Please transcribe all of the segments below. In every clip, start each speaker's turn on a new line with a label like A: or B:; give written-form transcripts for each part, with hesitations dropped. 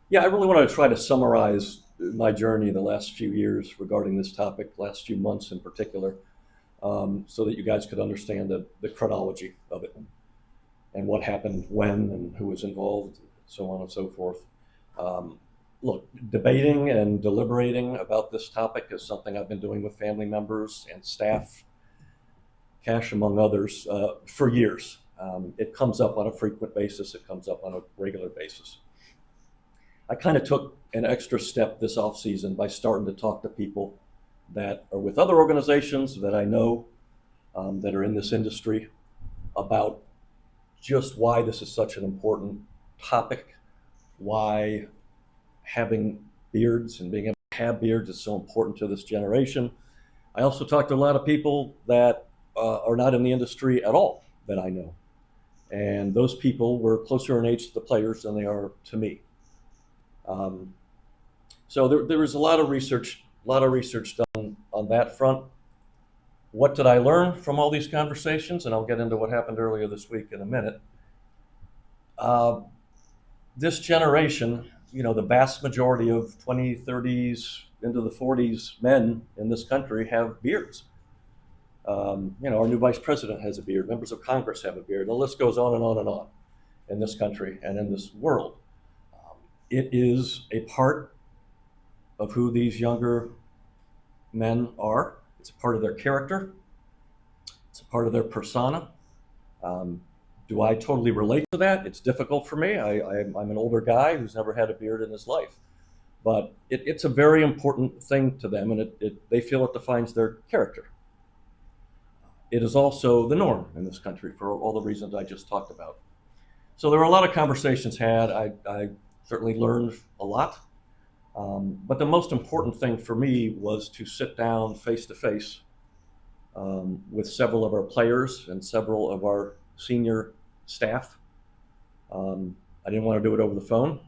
A: Yeah, I really want to try to summarize my journey the last few years regarding this topic, last few months in particular, so that you guys could understand the chronology of it and what happened when and who was involved, so on and so forth. Um, Look, debating and deliberating about this topic is something I've been doing with family members and staff, Cash among others, for years. It comes up on a frequent basis, it comes up on a regular basis. I kind of took an extra step this off season by starting to talk to people that are with other organizations that I know, that are in this industry, about just why this is such an important topic, why having beards and being able to have beards is so important to this generation. I also talked to a lot of people that are not in the industry at all that I know. And those people were closer in age to the players than they are to me. Um, so there was a lot of research done on that front. What did I learn from all these conversations? And I'll get into what happened earlier this week in a minute. Uh, this generation, the vast majority of 20, 30s into the 40s men in this country have beards. Our new vice president has a beard. Members of Congress have a beard. The list goes on and on and on in this country and in this world. It is a part of who these younger men are. It's a part of their character. It's a part of their persona. Um, do I totally relate to that? It's difficult for me. I'm an older guy who's never had a beard in his life. But it's a very important thing to them, and they feel it defines their character. It is also the norm in this country for all the reasons I just talked about. So there were a lot of conversations had. I certainly learned a lot. But the most important thing for me was to sit down face to face with several of our players and several of our senior staff. I didn't want to do it over the phone.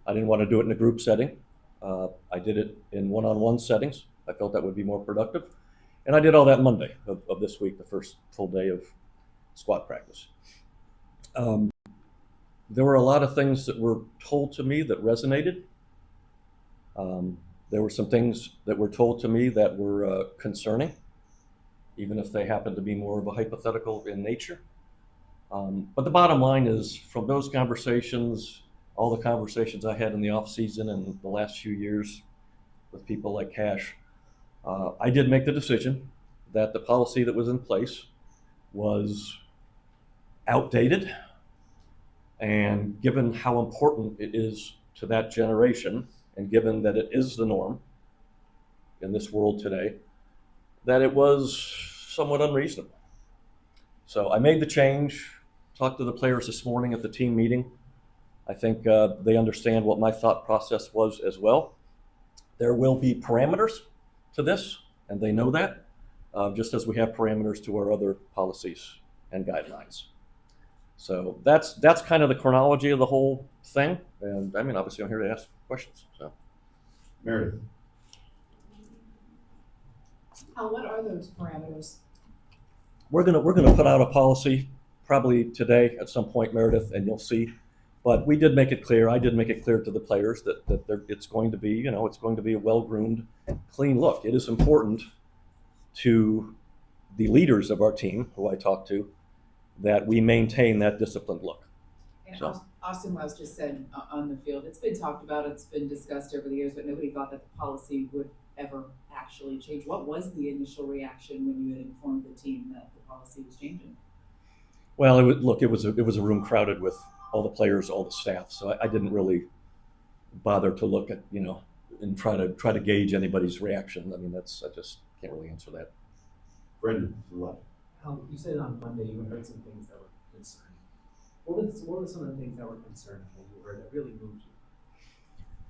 A: I didn't want to do it in a group setting. I did it in one-on-one settings. I felt that would be more productive. And I did all that Monday of this week, the first full day of squad practice. There were a lot of things that were told to me that resonated. There were some things that were told to me that were concerning, even if they happened to be more of a hypothetical in nature. But the bottom line is, from those conversations, all the conversations I had in the off season and the last few years with people like Cash, I did make the decision that the policy that was in place was outdated. And given how important it is to that generation, and given that it is the norm in this world today, that it was somewhat unreasonable. So I made the change, talked to the players this morning at the team meeting. I think they understand what my thought process was as well. There will be parameters to this, and they know that, just as we have parameters to our other policies and guidelines. So that's kind of the chronology of the whole thing. And I mean, obviously, I'm here to ask questions. So,
B: Meredith.
C: Hal, what are those parameters?
A: we're gonna put out a policy probably today at some point, Meredith, and you'll see. But we did make it clear. I did make it clear to the players that it's going to be, it's going to be a well-groomed, clean look. It is important to the leaders of our team, who I talk to, that we maintain that disciplined look.
C: And
A: So.
C: Austin Wells just said on the field, it's been talked about, it's been discussed over the years, but nobody thought that the policy would ever actually change. What was the initial reaction when you had informed the team that the policy was changing?
A: Well, it was a room crowded with all the players, all the staff. So I didn't really bother to look at, and try to gauge anybody's reaction. I mean, I just can't really answer that.
B: Brendan, left.
D: You said on Monday you heard some things that were concerning. What were some of the things that were concerning that you heard that really moved you?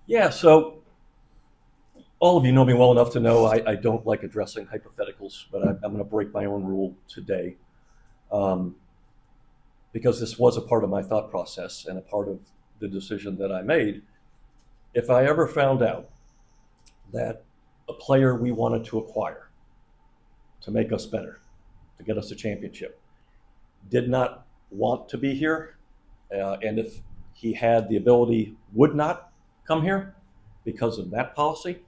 A: Yeah, so all of you know me well enough to know I don't like addressing hypotheticals, but I'm going to break my own rule today, because this was a part of my thought process and a part of the decision that I made. If I ever found out that a player we wanted to acquire to make us better, to get us a championship, did not want to be here, and if he had the ability, would not come here because of that policy,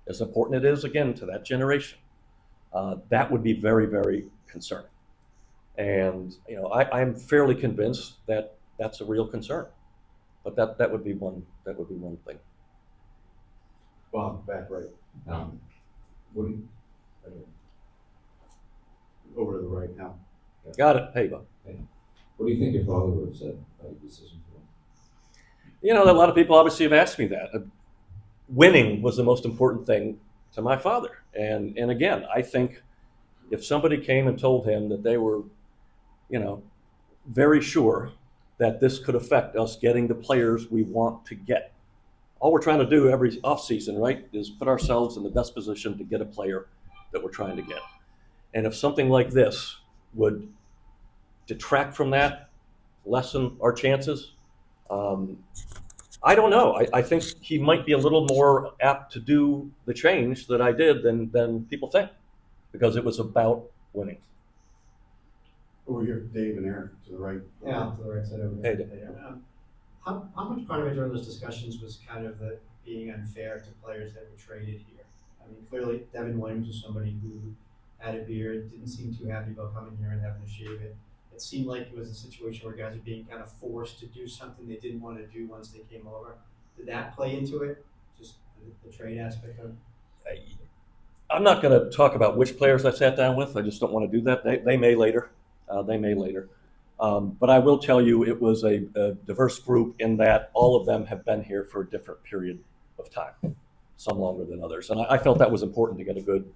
A: as important it is, again, to that generation, that would be very, very concerning. And, I'm fairly convinced that that's a real concern. But that would be one thing.
B: Bob, back right. What do you, over to the right now.
A: Got it. Hey, Bob.
E: What do you think your father would have said about your decision for him?
A: A lot of people obviously have asked me that. Winning was the most important thing to my father. And again, I think if somebody came and told him that they were, very sure that this could affect us getting the players we want to get. All we're trying to do every offseason, right, is put ourselves in the best position to get a player that we're trying to get. And if something like this would detract from that, lessen our chances, I don't know. I think he might be a little more apt to do the change that I did than people think, because it was about winning.
B: Over here, Dave and Aaron, to the right.
D: Yeah, to the right side over
A: Hey,
D: there.
A: Dave.
D: How much part of it during those discussions was kind of the being unfair to players that were traded here? I mean, clearly Devin Williams was somebody who had a beard, didn't seem too happy about coming here and having to shave it. It seemed like it was a situation where guys are being kind of forced to do something they didn't want to do once they came over. Did that play into it? Just the trade aspect of it?
A: I'm not going to talk about which players I sat down with. I just don't want to do that. They may later. But I will tell you it was a diverse group in that all of them have been here for a different period of time, some longer than others. And I felt that was important to get a good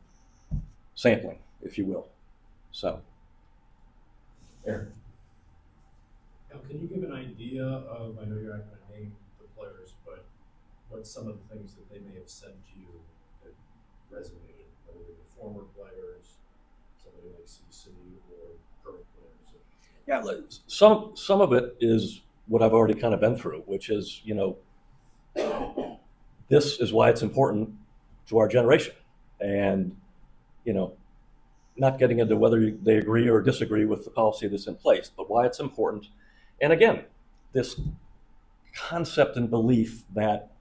A: sampling, if you will. So,
B: Aaron.
F: Now, can you give an idea of, I know you're not going to name the players, but what some of the things that they may have said to you that resonated, whether they were former players, somebody like CC, or current players?
A: yeah, some of it is what I've already kind of been through, which is, this is why it's important to our generation. And, not getting into whether they agree or disagree with the policy that's in place, but why it's important. And again, this concept and belief that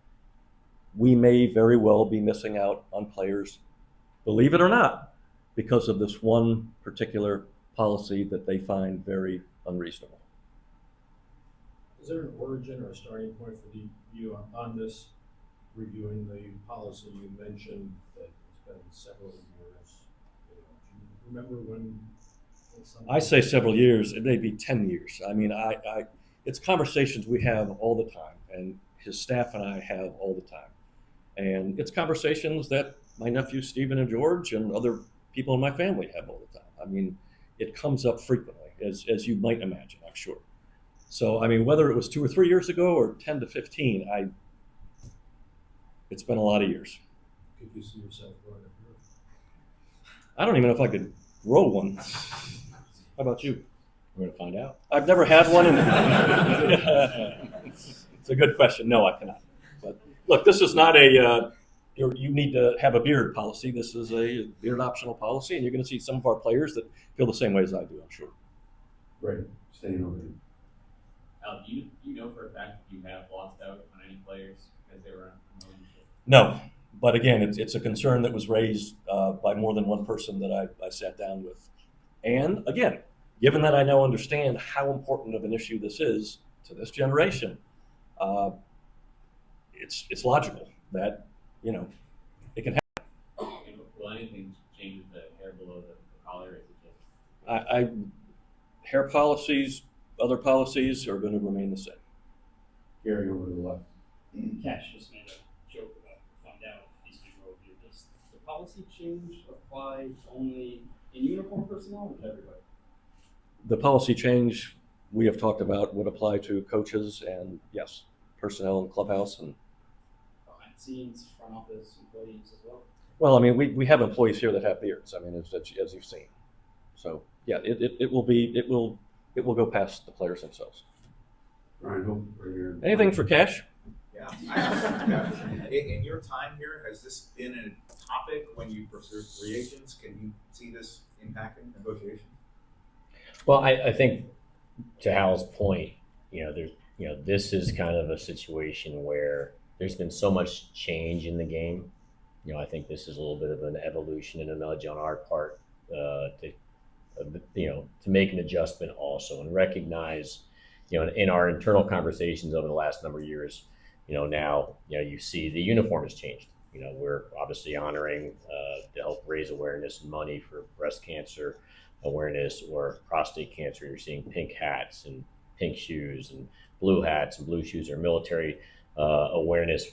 A: we may very well be missing out on players, believe it or not, because of this one particular policy that they find very unreasonable.
F: Is there an origin or a starting point for you on this, reviewing the policy? You mentioned that it's been several years. Do you remember when
A: I say several years, it may be 10 years. I mean, it's conversations we have all the time, and his staff and I have all the time. And it's conversations that my nephews, Stephen and George, and other people in my family have all the time. I mean, it comes up frequently, as you might imagine, I'm sure. So, I mean, whether it was 2 or 3 years ago or 10 to 15, it's been a lot of years.
F: could you see yourself growing up here?
A: I don't even know if I could grow one. How about you?
E: We're going to find out.
A: I've never had one. It's a good question. No, I cannot. But look, this is not you need to have a beard policy. This is a beard optional policy, and you're going to see some of our players that feel the same way as I do, I'm sure.
B: Right, staying over here.
G: Al, do you know for a fact that you have lost out on any players because they were unpromoted?
A: No, but again, it's a concern that was raised by more than one person that I sat down with. And again, given that I now understand how important of an issue this is to this generation, it's logical that, it can happen.
G: And will anything change with the hair below the collar? Is it just
A: Hair policies, other policies are going to remain the same.
B: Gary, over to the left.
H: Cash just made a joke about find out if he's going to go here. Does the policy change apply only in uniform personnel or to everybody?
A: The policy change we have talked about would apply to coaches and, yes, personnel and clubhouse. And
H: Behind the scenes, front office employees as well?
A: well, I mean, we have employees here that have beards. I mean, as you've seen. So yeah, it will go past the players themselves.
B: Brian, Hope, right here.
A: Anything for Cash?
I: Yeah. In your time here, has this been a topic when you pursue free agents? Can you see this impacting negotiations?
E: Well, I think to Hal's point, this is kind of a situation where
J: there's been so much change in the game. I think this is a little bit of an evolution and a nudge on our part to make an adjustment also and recognize, in our internal conversations over the last number of years, now, you see the uniform has changed. We're obviously honoring to help raise awareness and money for breast cancer awareness or prostate cancer. You're seeing pink hats and pink shoes and blue hats and blue shoes or military awareness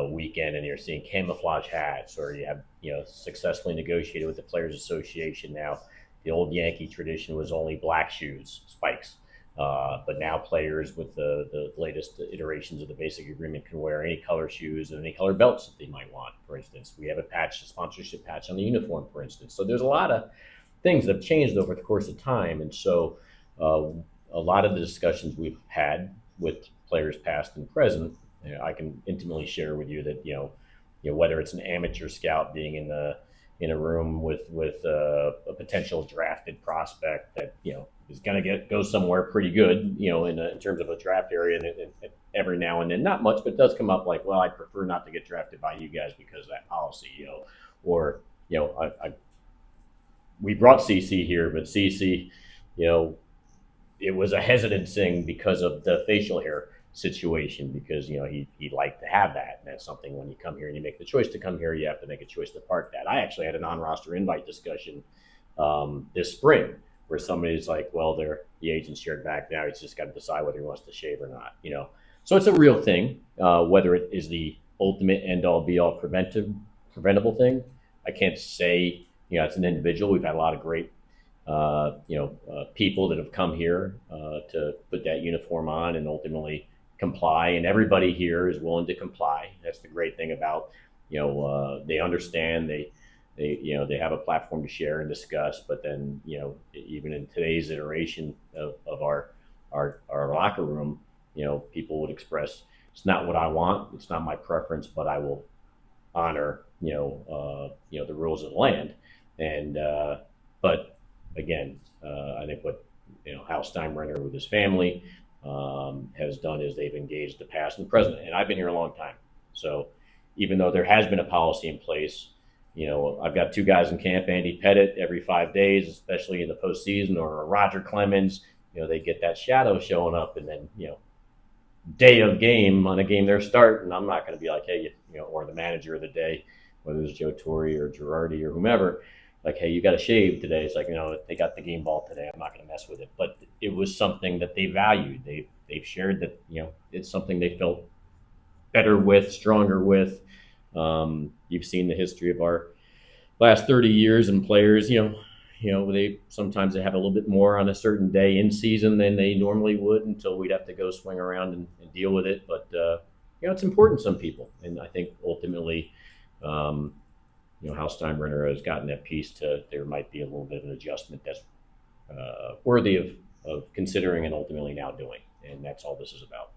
J: weekend, and you're seeing camouflage hats, or you have successfully negotiated with the Players Association now. The old Yankee tradition was only black shoes, spikes. But now players with the latest iterations of the basic agreement can wear any color shoes and any color belts that they might want. For instance, we have a sponsorship patch on the uniform, for instance. So there's a lot of things that have changed over the course of time. And so a lot of the discussions we've had with players past and present, I can intimately share with you that, whether it's an amateur scout being in a room with a potential drafted prospect that is going to go somewhere pretty good, in terms of a draft area, and every now and then, not much, but it does come up like, well, I prefer not to get drafted by you guys because of that policy, or we brought CC here, but CC, it was a hesitant thing because of the facial hair situation, because he liked to have that, and that's something when you come here and you make the choice to come here, you have to make a choice to park that. I actually had a non-roster invite discussion this spring where somebody's like, well, the agent's shared back now, he's just got to decide whether he wants to shave or not. So it's a real thing. Whether it is the ultimate end-all be-all preventable thing, I can't say. It's an individual. We've had a lot of great people that have come here to put that uniform on and ultimately comply, and everybody here is willing to comply. That's the great thing about, they understand, they have a platform to share and discuss, but then, even in today's iteration of our locker room, people would express, it's not what I want, it's not my preference, but I will honor, the rules of the land. And, but again, I think what, Hal Steinbrenner with his family has done is they've engaged the past and the present. And I've been here a long time. So even though there has been a policy in place, I've got two guys in camp, Andy Pettit, every 5 days, especially in the postseason, or Roger Clemens, they get that shadow showing up, and then, day of game on a game they're starting, I'm not going to be like, hey, or the manager of the day, whether it's Joe Torre or Girardi or whomever, like, hey, you got to shave today. It's like, they got the game ball today, I'm not going to mess with it. But it was something that they valued. They've shared that, it's something they felt better with, stronger with. You've seen the history of our last 30 years, and players, they sometimes have a little bit more on a certain day in season than they normally would, until we'd have to go swing around and deal with it. But, it's important to some people. And I think ultimately, Hal Steinbrenner has gotten that piece to, there might be a little bit of an adjustment that's worthy of considering and ultimately now doing. And that's all this is about.